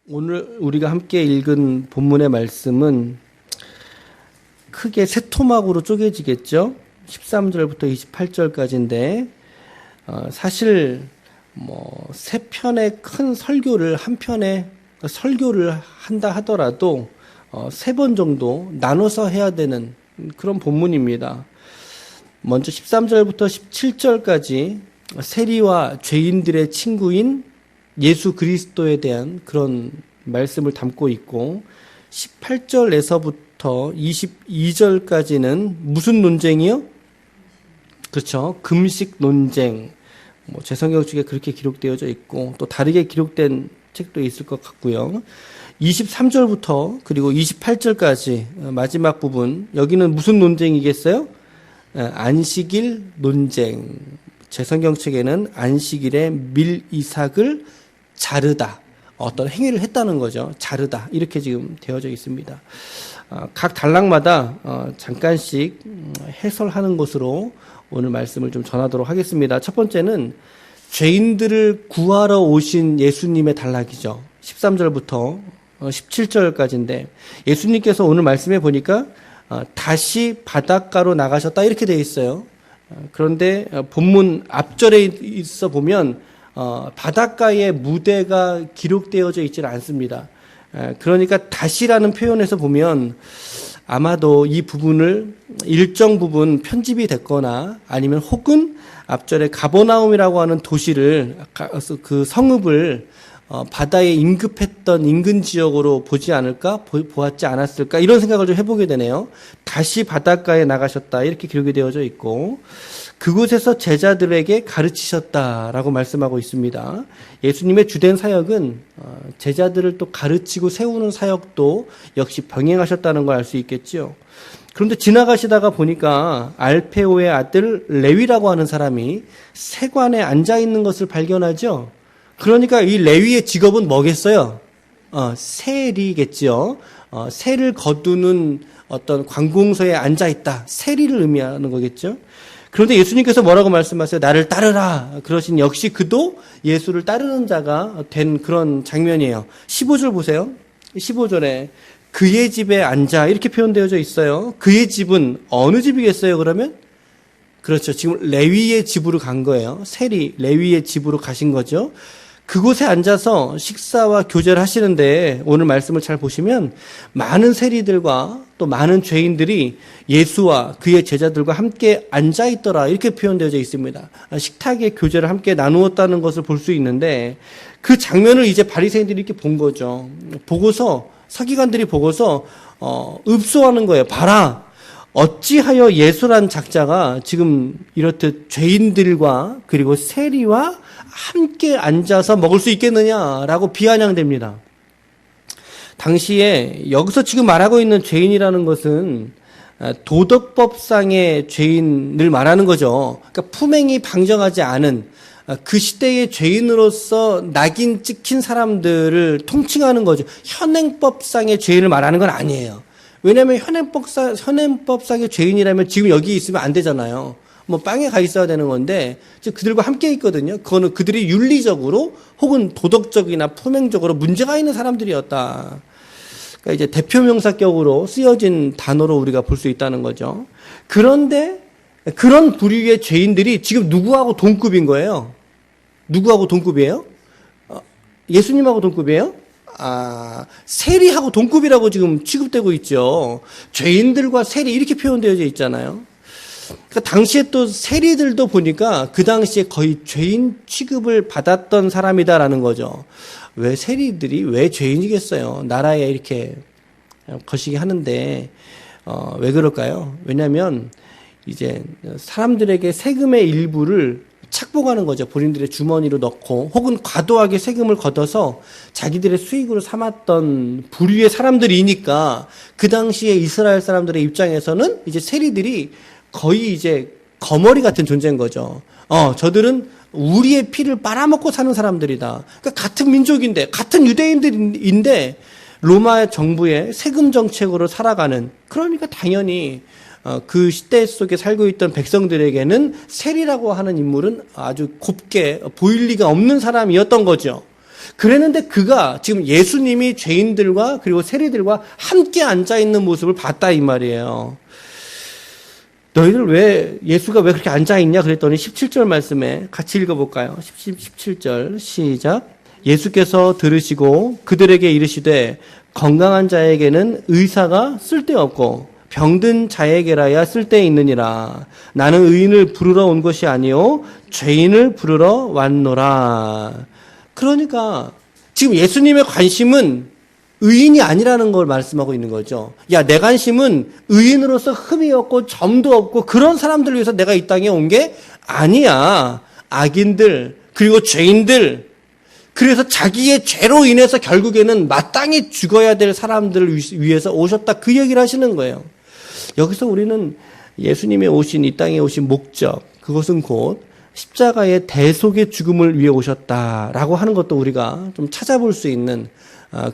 오늘 우리가 함께 읽은 본문의 말씀은 크게 세 토막으로 쪼개지겠죠. 13절부터 28절까지인데 사실 세 편의 큰 설교를 한 편에 설교를 한다 하더라도 세 번 정도 나눠서 해야 되는 그런 본문입니다. 먼저 13절부터 17절까지 세리와 죄인들의 친구인 예수 그리스도에 대한 그런 말씀을 담고 있고 18절에서부터 22절까지는 무슨 논쟁이요? 그렇죠. 금식 논쟁. 제 성경 쪽에 그렇게 기록되어져 있고 또 다르게 기록된 책도 있을 것 같고요. 23절부터 그리고 28절까지 마지막 부분 여기는 무슨 논쟁이겠어요? 안식일 논쟁. 제 성경책에는 안식일에 밀 이삭을 자르다. 어떤 행위를 했다는 거죠. 자르다. 이렇게 지금 되어져 있습니다. 각 단락마다 잠깐씩 해설하는 것으로 오늘 말씀을 좀 전하도록 하겠습니다. 첫 번째는 죄인들을 구하러 오신 예수님의 단락이죠. 13절부터 17절까지인데 예수님께서 오늘 말씀해 보니까 다시 바닷가로 나가셨다 이렇게 되어 있어요. 그런데 본문 앞절에 있어 보면 바닷가의 무대가 기록되어져 있지는 않습니다. 그러니까 다시라는 표현에서 보면 아마도 이 부분을 일정 부분 편집이 됐거나 아니면 혹은 앞절에 가버나움이라고 하는 도시를 그 성읍을 바다에 임급했던 인근 지역으로 보지 않을까 보았지 않았을까 이런 생각을 좀 해보게 되네요. 다시 바닷가에 나가셨다 이렇게 기록이 되어져 있고 그곳에서 제자들에게 가르치셨다라고 말씀하고 있습니다. 예수님의 주된 사역은 제자들을 또 가르치고 세우는 사역도 역시 병행하셨다는 걸 알 수 있겠죠. 그런데 지나가시다가 보니까 알페오의 아들 레위라고 하는 사람이 세관에 앉아 있는 것을 발견하죠. 그러니까 이 레위의 직업은 뭐겠어요? 세리겠죠. 세를 거두는 어떤 관공서에 앉아 있다. 세리를 의미하는 거겠죠. 그런데 예수님께서 뭐라고 말씀하세요? 나를 따르라. 그러신 역시 그도 예수를 따르는 자가 된 그런 장면이에요. 15절 보세요. 15절에 그의 집에 앉아 이렇게 표현되어져 있어요. 그의 집은 어느 집이겠어요, 그러면? 그렇죠. 지금 레위의 집으로 간 거예요. 세리, 레위의 집으로 가신 거죠. 그곳에 앉아서 식사와 교제를 하시는데 오늘 말씀을 잘 보시면 많은 세리들과 또 많은 죄인들이 예수와 그의 제자들과 함께 앉아있더라 이렇게 표현되어져 있습니다. 식탁에 교제를 함께 나누었다는 것을 볼 수 있는데 그 장면을 이제 바리새인들이 이렇게 본 거죠. 보고서 서기관들이 보고서 읍소하는 거예요. 봐라. 어찌하여 예수란 작자가 지금 이렇듯 죄인들과 그리고 세리와 함께 앉아서 먹을 수 있겠느냐라고 비아냥됩니다. 당시에 여기서 지금 말하고 있는 죄인이라는 것은 도덕법상의 죄인을 말하는 거죠. 그러니까 품행이 방정하지 않은 그 시대의 죄인으로서 낙인 찍힌 사람들을 통칭하는 거죠. 현행법상의 죄인을 말하는 건 아니에요. 왜냐하면 현행법상의 죄인이라면 지금 여기 있으면 안 되잖아요. 빵에 가 있어야 되는 건데 그들과 함께 있거든요. 그거는 그들이 윤리적으로 혹은 도덕적이나 품행적으로 문제가 있는 사람들이었다. 그러니까 이제 대표명사격으로 쓰여진 단어로 우리가 볼 수 있다는 거죠. 그런데 그런 부류의 죄인들이 지금 누구하고 동급인 거예요? 누구하고 동급이에요? 예수님하고 동급이에요? 세리하고 동급이라고 지금 취급되고 있죠. 죄인들과 세리 이렇게 표현되어 있잖아요. 그러니까 당시에 또 세리들도 보니까 그 당시에 거의 죄인 취급을 받았던 사람이다라는 거죠. 왜 세리들이 왜 죄인이겠어요? 나라에 이렇게 거시기 하는데 왜 그럴까요? 왜냐하면 이제 사람들에게 세금의 일부를 착복하는 거죠. 본인들의 주머니로 넣고 혹은 과도하게 세금을 걷어서 자기들의 수익으로 삼았던 부류의 사람들이니까 그 당시에 이스라엘 사람들의 입장에서는 이제 세리들이 거의 이제 거머리 같은 존재인 거죠. 저들은 우리의 피를 빨아먹고 사는 사람들이다. 그러니까 같은 민족인데, 같은 유대인들인데, 로마 정부의 세금 정책으로 살아가는, 그러니까 당연히, 그 시대 속에 살고 있던 백성들에게는 세리라고 하는 인물은 아주 곱게 보일 리가 없는 사람이었던 거죠. 그랬는데 그가 지금 예수님이 죄인들과 그리고 세리들과 함께 앉아있는 모습을 봤다 이 말이에요. 예수가 왜 그렇게 앉아있냐 그랬더니 17절 말씀에 같이 읽어볼까요? 17절 시작. 예수께서 들으시고 그들에게 이르시되 건강한 자에게는 의사가 쓸데없고 병든 자에게라야 쓸데있느니라. 나는 의인을 부르러 온 것이 아니요 죄인을 부르러 왔노라. 그러니까 지금 예수님의 관심은 의인이 아니라는 걸 말씀하고 있는 거죠. 야, 내 관심은 의인으로서 흠이 없고 점도 없고 그런 사람들을 위해서 내가 이 땅에 온 게 아니야. 악인들 그리고 죄인들, 그래서 자기의 죄로 인해서 결국에는 마땅히 죽어야 될 사람들을 위해서 오셨다, 그 얘기를 하시는 거예요. 여기서 우리는 예수님이 오신 이 땅에 오신 목적, 그것은 곧 십자가의 대속의 죽음을 위해 오셨다라고 하는 것도 우리가 좀 찾아볼 수 있는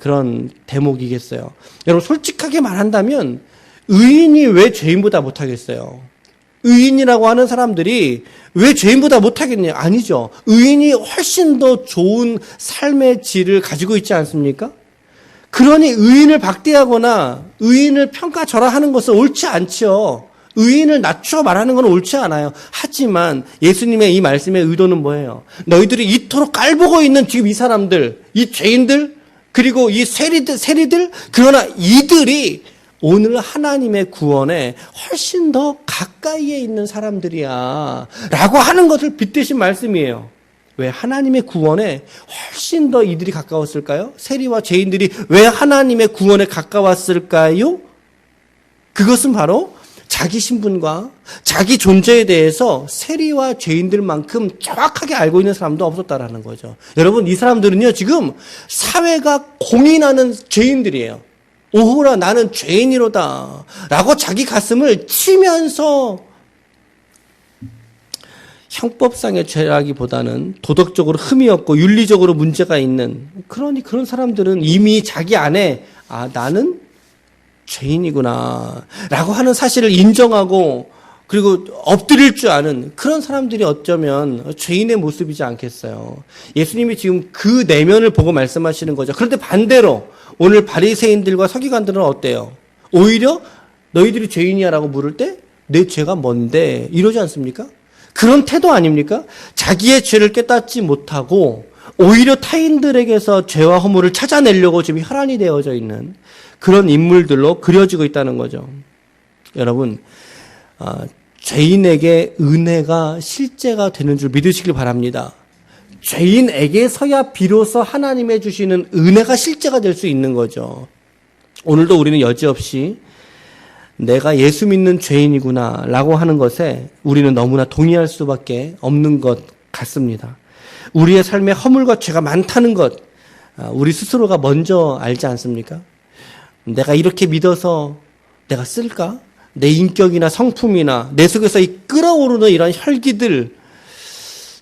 그런 대목이겠어요. 여러분, 솔직하게 말한다면 의인이 왜 죄인보다 못하겠어요? 의인이라고 하는 사람들이 왜 죄인보다 못하겠냐? 아니죠. 의인이 훨씬 더 좋은 삶의 질을 가지고 있지 않습니까? 그러니 의인을 박대하거나 의인을 평가절하하는 것은 옳지 않죠. 의인을 낮춰 말하는 건 옳지 않아요. 하지만 예수님의 이 말씀의 의도는 뭐예요? 너희들이 이토록 깔보고 있는 지금 이 사람들, 이 죄인들, 그리고 이 세리들, 그러나 이들이 오늘 하나님의 구원에 훨씬 더 가까이에 있는 사람들이야 라고 하는 것을 빗대신 말씀이에요. 왜 하나님의 구원에 훨씬 더 이들이 가까웠을까요? 세리와 죄인들이 왜 하나님의 구원에 가까웠을까요? 그것은 바로 자기 신분과 자기 존재에 대해서 세리와 죄인들만큼 정확하게 알고 있는 사람도 없었다라는 거죠. 여러분, 이 사람들은요, 지금 사회가 공인하는 죄인들이에요. 오호라, 나는 죄인이로다 라고 자기 가슴을 치면서, 형법상의 죄라기보다는 도덕적으로 흠이 없고 윤리적으로 문제가 있는, 그러니 그런 사람들은 이미 자기 안에 나는 죄인이구나 라고 하는 사실을 인정하고 그리고 엎드릴 줄 아는 그런 사람들이 어쩌면 죄인의 모습이지 않겠어요. 예수님이 지금 그 내면을 보고 말씀하시는 거죠. 그런데 반대로 오늘 바리새인들과 서기관들은 어때요? 오히려 너희들이 죄인이야 라고 물을 때 내 죄가 뭔데 이러지 않습니까? 그런 태도 아닙니까? 자기의 죄를 깨닫지 못하고 오히려 타인들에게서 죄와 허물을 찾아내려고 지금 혈안이 되어져 있는 그런 인물들로 그려지고 있다는 거죠. 여러분, 죄인에게 은혜가 실제가 되는 줄 믿으시길 바랍니다. 죄인에게서야 비로소 하나님의 주시는 은혜가 실제가 될 수 있는 거죠. 오늘도 우리는 여지없이 내가 예수 믿는 죄인이구나 라고 하는 것에 우리는 너무나 동의할 수밖에 없는 것 같습니다. 우리의 삶에 허물과 죄가 많다는 것, 우리 스스로가 먼저 알지 않습니까? 내가 이렇게 믿어서 내가 쓸까? 내 인격이나 성품이나 내 속에서 이 끓어오르는 이런 혈기들,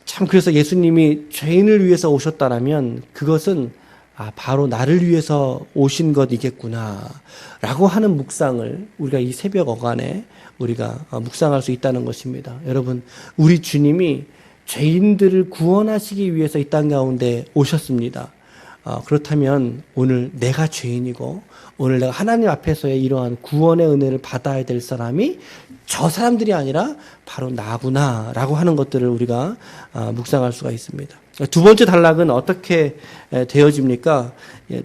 참, 그래서 예수님이 죄인을 위해서 오셨다라면 그것은 바로 나를 위해서 오신 것이겠구나 라고 하는 묵상을 우리가 이 새벽 어간에 우리가 묵상할 수 있다는 것입니다. 여러분, 우리 주님이 죄인들을 구원하시기 위해서 이 땅 가운데 오셨습니다. 그렇다면 오늘 내가 죄인이고 오늘 내가 하나님 앞에서의 이러한 구원의 은혜를 받아야 될 사람이 저 사람들이 아니라 바로 나구나 라고 하는 것들을 우리가 묵상할 수가 있습니다. 두 번째 단락은 어떻게 되어집니까?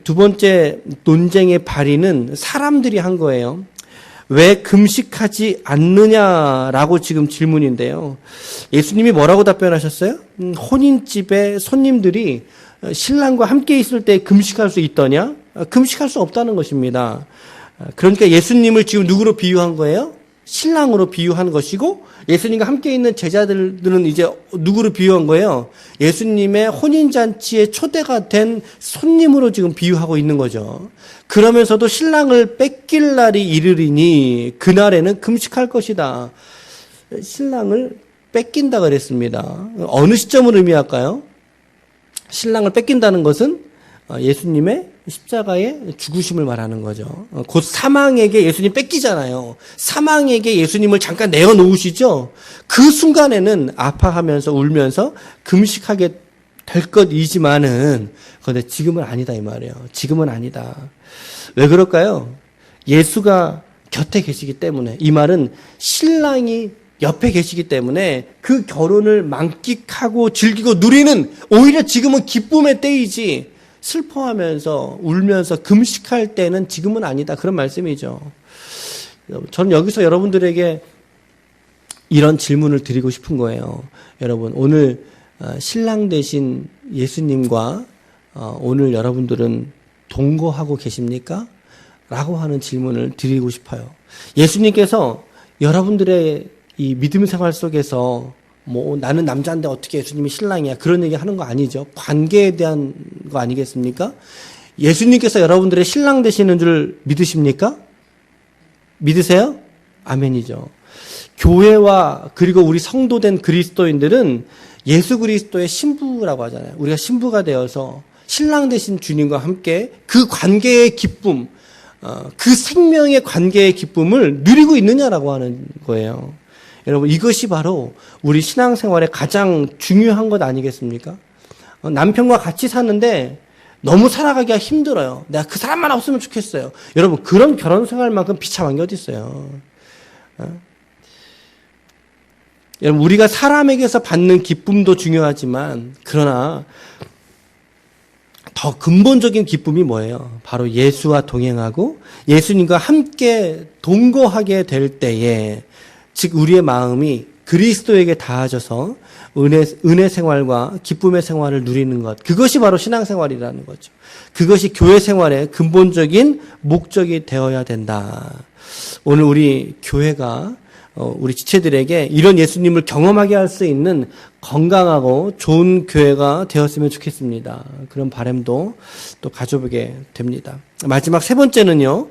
두 번째 논쟁의 발의는 사람들이 한 거예요. 왜 금식하지 않느냐라고 지금 질문인데요. 예수님이 뭐라고 답변하셨어요? 혼인집에 손님들이 신랑과 함께 있을 때 금식할 수 있더냐? 금식할 수 없다는 것입니다. 그러니까 예수님을 지금 누구로 비유한 거예요? 신랑으로 비유한 것이고, 예수님과 함께 있는 제자들은 이제 누구로 비유한 거예요? 예수님의 혼인잔치에 초대가 된 손님으로 지금 비유하고 있는 거죠. 그러면서도 신랑을 뺏길 날이 이르리니 그날에는 금식할 것이다. 신랑을 뺏긴다 그랬습니다. 어느 시점을 의미할까요? 신랑을 뺏긴다는 것은 예수님의 십자가의 죽으심을 말하는 거죠. 곧 사망에게 예수님 뺏기잖아요. 사망에게 예수님을 잠깐 내어놓으시죠. 그 순간에는 아파하면서 울면서 금식하게 될 것이지만은 그런데 지금은 아니다 이 말이에요. 지금은 아니다. 왜 그럴까요? 예수가 곁에 계시기 때문에, 이 말은 신랑이 옆에 계시기 때문에 그 결혼을 만끽하고 즐기고 누리는, 오히려 지금은 기쁨의 때이지 슬퍼하면서 울면서 금식할 때는 지금은 아니다, 그런 말씀이죠. 저는 여기서 여러분들에게 이런 질문을 드리고 싶은 거예요. 여러분, 오늘 신랑 되신 예수님과 오늘 여러분들은 동거하고 계십니까? 라고 하는 질문을 드리고 싶어요. 예수님께서 여러분들의 이 믿음 생활 속에서 뭐 나는 남자인데 어떻게 예수님이 신랑이야, 그런 얘기 하는 거 아니죠. 관계에 대한 거 아니겠습니까? 예수님께서 여러분들의 신랑 되시는 줄 믿으십니까? 믿으세요? 아멘이죠. 교회와 그리고 우리 성도된 그리스도인들은 예수 그리스도의 신부라고 하잖아요. 우리가 신부가 되어서 신랑 되신 주님과 함께 그 관계의 기쁨, 그 생명의 관계의 기쁨을 누리고 있느냐라고 하는 거예요. 여러분, 이것이 바로 우리 신앙생활의 가장 중요한 것 아니겠습니까? 남편과 같이 사는데 너무 살아가기가 힘들어요. 내가 그 사람만 없으면 좋겠어요. 여러분, 그런 결혼 생활만큼 비참한 게 어디 있어요? 여러분, 우리가 사람에게서 받는 기쁨도 중요하지만, 그러나 더 근본적인 기쁨이 뭐예요? 바로 예수와 동행하고 예수님과 함께 동거하게 될 때에, 즉 우리의 마음이 그리스도에게 닿아져서 은혜 생활과 기쁨의 생활을 누리는 것, 그것이 바로 신앙생활이라는 거죠. 그것이 교회 생활의 근본적인 목적이 되어야 된다. 오늘 우리 교회가 우리 지체들에게 이런 예수님을 경험하게 할 수 있는 건강하고 좋은 교회가 되었으면 좋겠습니다. 그런 바람도 또 가져보게 됩니다. 마지막 세 번째는요,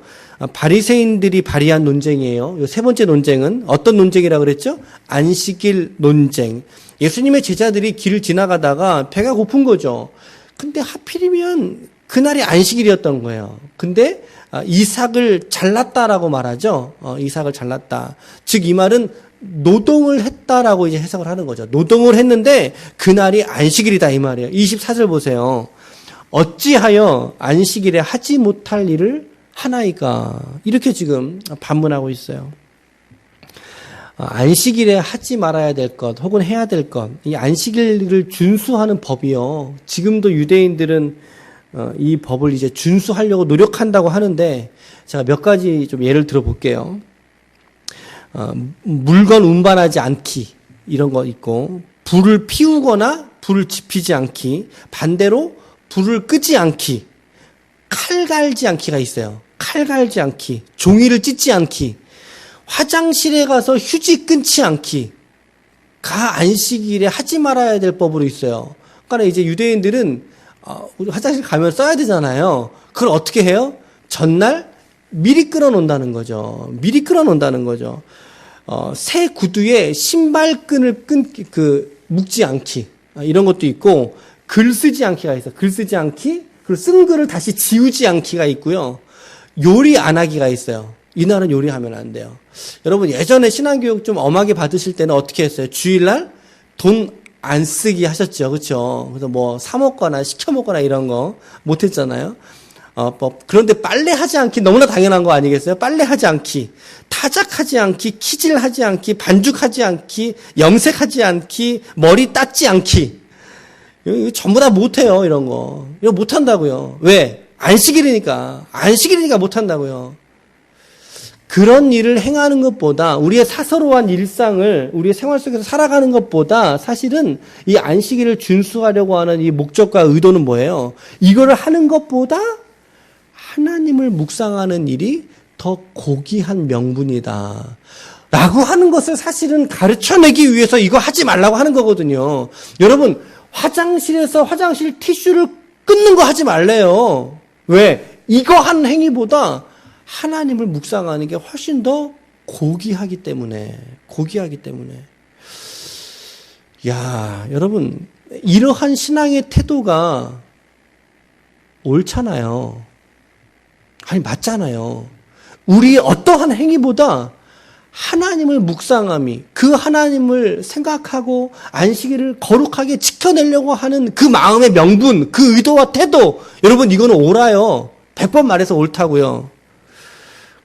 바리새인들이 발의한 논쟁이에요. 이 세 번째 논쟁은 어떤 논쟁이라고 그랬죠? 안식일 논쟁. 예수님의 제자들이 길을 지나가다가 배가 고픈 거죠. 근데 하필이면 그날이 안식일이었던 거예요. 근데 이삭을 잘랐다라고 말하죠. 이삭을 잘랐다. 즉 이 말은 노동을 했다라고 이제 해석을 하는 거죠. 노동을 했는데 그날이 안식일이다 이 말이에요. 24절 보세요. 어찌하여 안식일에 하지 못할 일을 하나이까? 이렇게 지금 반문하고 있어요. 안식일에 하지 말아야 될 것, 혹은 해야 될 것, 이 안식일을 준수하는 법이요. 지금도 유대인들은 이 법을 이제 준수하려고 노력한다고 하는데, 제가 몇 가지 좀 예를 들어 볼게요. 물건 운반하지 않기, 이런 거 있고, 불을 피우거나 불을 지피지 않기, 반대로 불을 끄지 않기, 칼 갈지 않기가 있어요. 칼 갈지 않기, 종이를 찢지 않기, 화장실에 가서 휴지 끊지 않기가 안식일에 하지 말아야 될 법으로 있어요. 그러니까 이제 유대인들은 우리 화장실 가면 써야 되잖아요. 그걸 어떻게 해요? 전날 미리 끌어놓는다는 거죠. 미리 끌어놓는다는 거죠. 새 구두에 신발끈을 묶지 않기, 이런 것도 있고, 글 쓰지 않기가 있어. 글 쓰지 않기, 그리고 쓴 글을 다시 지우지 않기가 있고요. 요리 안 하기가 있어요. 이날은 요리하면 안 돼요. 여러분, 예전에 신앙교육 좀 엄하게 받으실 때는 어떻게 했어요? 주일날 돈 안 쓰기 하셨죠. 그렇죠? 그래서 뭐 사 먹거나 시켜 먹거나 이런 거 못 했잖아요. 그런데 빨래하지 않기 너무나 당연한 거 아니겠어요? 빨래하지 않기, 타작하지 않기, 키질하지 않기, 반죽하지 않기, 염색하지 않기, 머리 닦지 않기. 이거 전부 다 못해요, 이런 거. 이거 못한다고요. 왜? 안식일이니까 못한다고요. 그런 일을 행하는 것보다, 우리의 사소로한 일상을 우리의 생활 속에서 살아가는 것보다 사실은 이 안식일을 준수하려고 하는 이 목적과 의도는 뭐예요? 이거를 하는 것보다 하나님을 묵상하는 일이 더 고귀한 명분이다 라고 하는 것을 사실은 가르쳐내기 위해서 이거 하지 말라고 하는 거거든요. 여러분, 화장실에서 화장실 티슈를 끊는 거 하지 말래요. 왜? 이거 한 행위보다 하나님을 묵상하는 게 훨씬 더 고귀하기 때문에. 야, 여러분, 이러한 신앙의 태도가 옳잖아요. 아니, 맞잖아요. 우리의 어떠한 행위보다 하나님을 묵상함이, 그 하나님을 생각하고 안식일을 거룩하게 지켜내려고 하는 그 마음의 명분, 그 의도와 태도, 여러분 이거는 옳아요. 100번 말해서 옳다고요.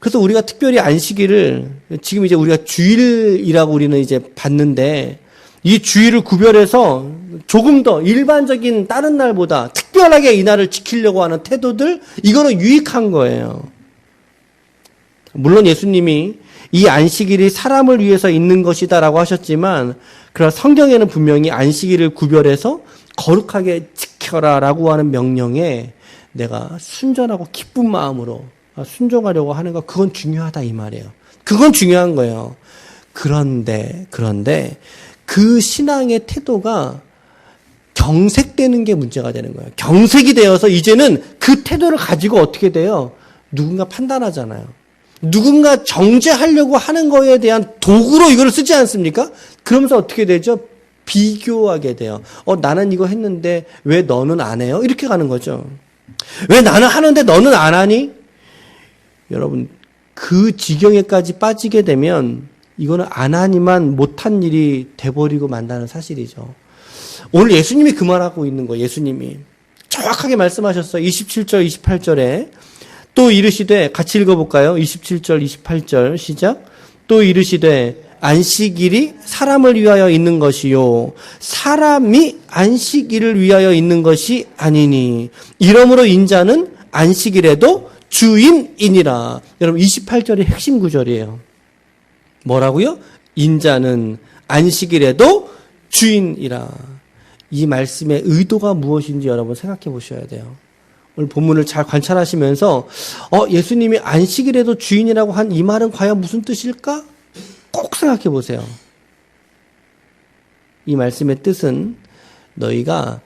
그래서 우리가 특별히 안식일을 지금 이제 우리가 주일이라고 우리는 이제 봤는데, 이 주일을 구별해서 조금 더 일반적인 다른 날보다 특별하게 이 날을 지키려고 하는 태도들, 이거는 유익한 거예요. 물론 예수님이 이 안식일이 사람을 위해서 있는 것이다라고 하셨지만, 그러나 성경에는 분명히 안식일을 구별해서 거룩하게 지켜라라고 하는 명령에 내가 순전하고 기쁜 마음으로 순종하려고 하는 거, 그건 중요하다 이 말이에요. 그건 중요한 거예요. 그런데 그 신앙의 태도가 경색되는 게 문제가 되는 거예요. 경색이 되어서 이제는 그 태도를 가지고 어떻게 돼요? 누군가 판단하잖아요. 누군가 정죄하려고 하는 거에 대한 도구로 이걸 쓰지 않습니까? 그러면서 어떻게 되죠? 비교하게 돼요. 나는 이거 했는데 왜 너는 안 해요? 이렇게 가는 거죠. 왜 나는 하는데 너는 안 하니? 여러분, 그 지경에까지 빠지게 되면 이거는 안 하니만 못한 일이 돼버리고 만다는 사실이죠. 오늘 예수님이 그 말하고 있는 거예요. 예수님이 정확하게 말씀하셨어요. 27절, 28절에 또 이르시되, 같이 읽어볼까요? 27절, 28절 시작. 또 이르시되 안식일이 사람을 위하여 있는 것이요 사람이 안식일을 위하여 있는 것이 아니니 이러므로 인자는 안식일에도 주인이니라. 여러분 28절이 핵심 구절이에요. 뭐라고요? 인자는 안식일에도 주인이라. 이 말씀의 의도가 무엇인지 여러분 생각해 보셔야 돼요. 오늘 본문을 잘 관찰하시면서 예수님이 안식일에도 주인이라고 한 이 말은 과연 무슨 뜻일까? 꼭 생각해 보세요. 이 말씀의 뜻은 너희가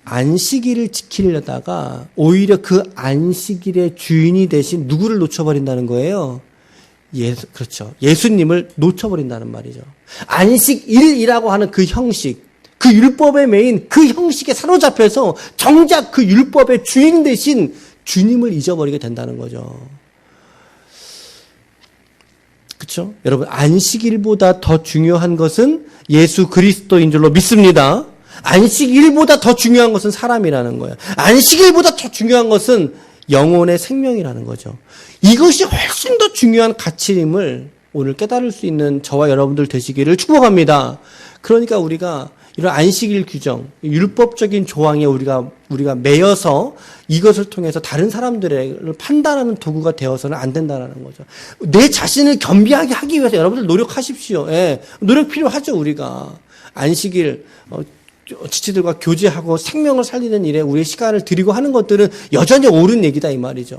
안식일을 지키려다가 오히려 그 안식일의 주인이 대신 누구를 놓쳐버린다는 거예요? 그렇죠. 예수님을 놓쳐버린다는 말이죠. 안식일이라고 하는 그 형식, 그 율법의 메인 그 형식에 사로잡혀서 정작 그 율법의 주인 대신 주님을 잊어버리게 된다는 거죠. 그렇죠? 여러분, 안식일보다 더 중요한 것은 예수 그리스도인 줄로 믿습니다. 안식일보다 더 중요한 것은 사람이라는 거예요. 안식일보다 더 중요한 것은 영혼의 생명이라는 거죠. 이것이 훨씬 더 중요한 가치임을 오늘 깨달을 수 있는 저와 여러분들 되시기를 축복합니다. 그러니까 우리가 이런 안식일 규정, 율법적인 조항에 우리가 매여서 이것을 통해서 다른 사람들을 판단하는 도구가 되어서는 안 된다는 거죠. 내 자신을 겸비하게 하기 위해서 여러분들 노력하십시오. 예, 노력 필요하죠, 우리가. 안식일, 지체들과 교제하고 생명을 살리는 일에 우리의 시간을 들이고 하는 것들은 여전히 옳은 얘기다, 이 말이죠.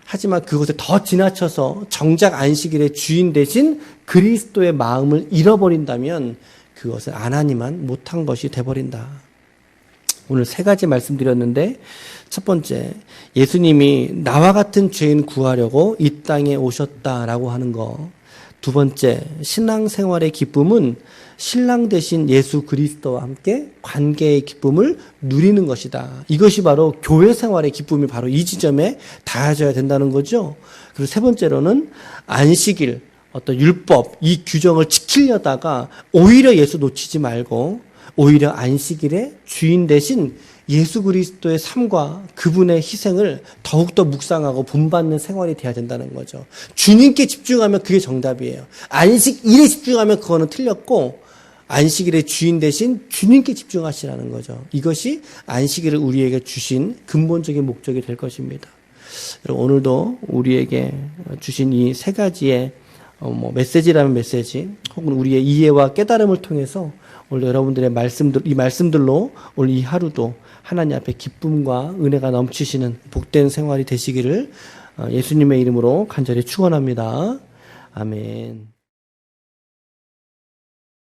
하지만 그것에 더 지나쳐서 정작 안식일의 주인 대신 그리스도의 마음을 잃어버린다면 그것은 안 하니만 못한 것이 돼버린다. 오늘 세 가지 말씀드렸는데, 첫 번째, 예수님이 나와 같은 죄인 구하려고 이 땅에 오셨다라고 하는 거. 두 번째, 신앙생활의 기쁨은 신랑 대신 예수 그리스도와 함께 관계의 기쁨을 누리는 것이다. 이것이 바로 교회 생활의 기쁨이 바로 이 지점에 닿아져야 된다는 거죠. 그리고 세 번째로는 안식일, 어떤 율법, 이 규정을 지키려다가 오히려 예수 놓치지 말고 오히려 안식일의 주인 대신 예수 그리스도의 삶과 그분의 희생을 더욱더 묵상하고 본받는 생활이 돼야 된다는 거죠. 주님께 집중하면 그게 정답이에요. 안식일에 집중하면 그거는 틀렸고 안식일의 주인 대신 주님께 집중하시라는 거죠. 이것이 안식일을 우리에게 주신 근본적인 목적이 될 것입니다. 여러분, 오늘도 우리에게 주신 이 세 가지의 메시지라면 메시지, 혹은 우리의 이해와 깨달음을 통해서 오늘 여러분들의 이 말씀들로 오늘 이 하루도 하나님 앞에 기쁨과 은혜가 넘치시는 복된 생활이 되시기를 예수님의 이름으로 간절히 축원합니다. 아멘.